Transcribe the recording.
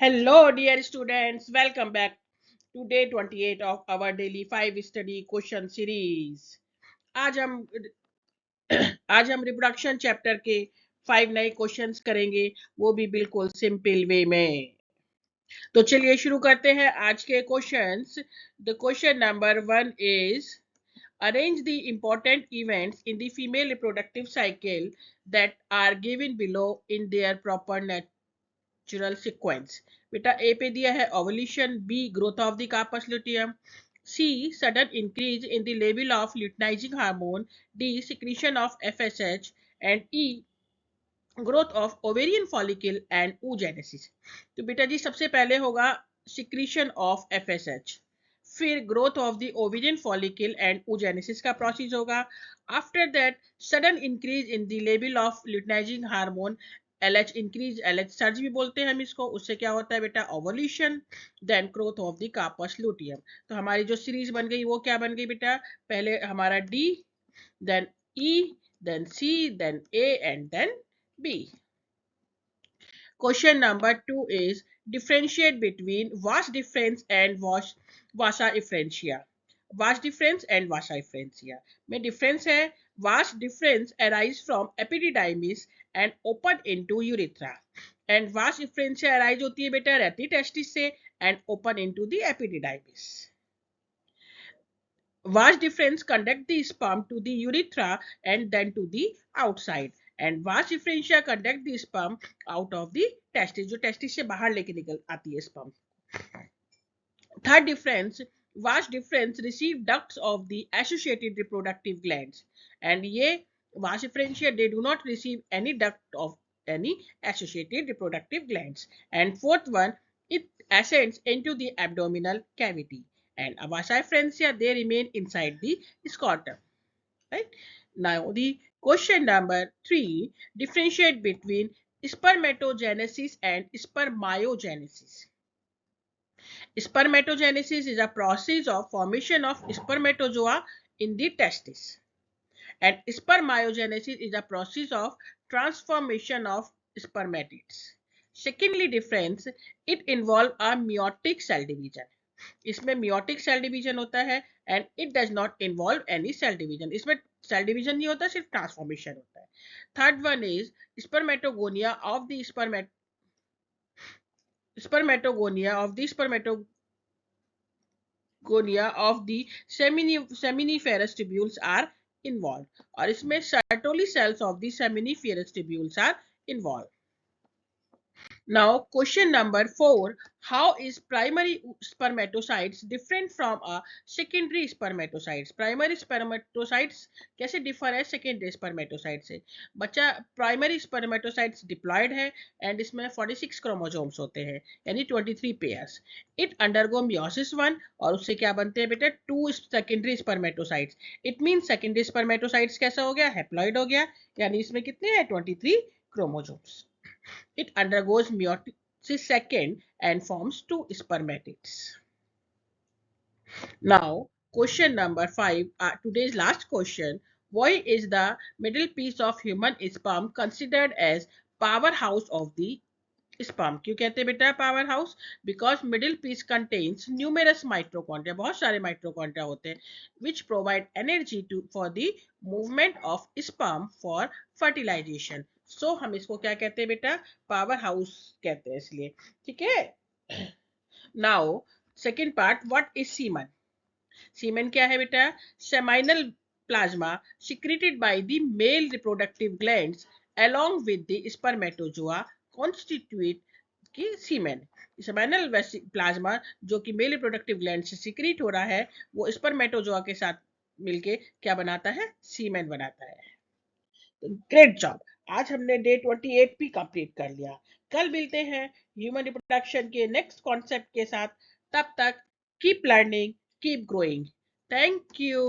Hello, dear students. Welcome back to day 28 of our daily 5 study question series. आज हम आज हम reproduction chapter के 5 नए क्वेश्चंस करेंगे, वो भी बिल्कुल सिंपल वे में। तो चलिए शुरू करते हैं आज के questions. The question number 1 is arrange the important events in the female reproductive cycle that are given below in their proper natural sequence. बेटा ए पे दिया है ovulation, B growth of the corpus luteum, C sudden increase in the level of luteinising hormone, D secretion of FSH and E growth of ovarian follicle and oogenesis। तो बेटा जी सबसे पहले होगा सिक्रीशन ऑफ एफएसएच, फिर growth of the ovarian follicle and oogenesis का process होगा। After that sudden increase in the level of luteinising hormone, LH increase, LH surge भी बोलते हैं हम इसको, उससे क्या होता है बेटा ovulation, then growth of the corpus luteum. तो हमारी जो सीरीज बन गई वो क्या बन गई बेटा, पहले हमारा D, then E, then C, then A and then B. Question number 2 is differentiate between vas differens and vasa efferentia. Vas differens and vasa efferentia में difference है। vas differens arise from epididymis and open into urethra, and vas efferentia arise होती है बेटा रेटी testis से and open into the epididymis. Vas differens conduct the sperm to the urethra and then to the outside, and vas differentia conduct the sperm out of the testis, जो testis से बाहर लेके निकल आती है sperm। Third difference, vas differens receive ducts of the associated reproductive glands, and ये vas differentia they do not receive any duct of any associated reproductive glands. And fourth one, it ascends into the abdominal cavity, and vasa efferentia they remain inside the scrotum. Right? Now the question number 3, differentiate between spermatogenesis and spermiogenesis. Spermatogenesis is a process of formation of spermatozoa in the testis, and spermiogenesis is a process of transformation of spermatids. Secondly difference, it involves a meiotic cell division. इसमें meiotic cell division होता है and it does not involve any cell division. इसमें cell division नहीं होता, सिर्फ transformation होता है. Third one is spermatogonia of the seminiferous tubules are involved, और इसमें Sertoli cells of the seminiferous tubules are involved. Now question number 4, how is primary spermatocytes different from a secondary spermatocytes? Primary spermatocytes कैसे differ है secondary spermatocytes से? बच्चा primary spermatocytes diploid है and इसमें 46 chromosomes होते हैं, यानी 23 pairs. It undergo meiosis 1 और उससे क्या बनते हैं बेटा 2 secondary spermatocytes. It means secondary spermatocytes कैसा हो गया, haploid हो गया, यानी इसमें कितने हैं 23 chromosomes. It undergoes meiosis second and forms 2 spermatids. Now, question number 5, today's last question. Why is the middle piece of human sperm considered as powerhouse of the sperm? क्यों कहते हैं बेटा power house? Because middle piece contains numerous mitochondria, बहुत सारे mitochondria होते हैं, which provide energy for the movement of sperm for fertilization. So हम इसको क्या कहते हैं बेटा, पावर हाउस कहते हैं इसलिए, ठीक है। Now second part, what is semen? Semen क्या है बेटा, seminal plasma secreted by the male reproductive glands along with the spermatozoa constitute की सीमेन। सेमिनल प्लाज्मा जो कि मेल रिप्रोडक्टिव ग्लैंड से सिक्रीट हो रहा है, वो स्पर्मेटोजोआ के साथ मिलके क्या बनाता है, सीमेन बनाता है। ग्रेट जॉब, आज हमने डे 28 भी कंप्लीट कर लिया। कल मिलते हैं ह्यूमन रिप्रोडक्शन के नेक्स्ट कॉन्सेप्ट के साथ, तब तक keep learning, keep growing. Thank you.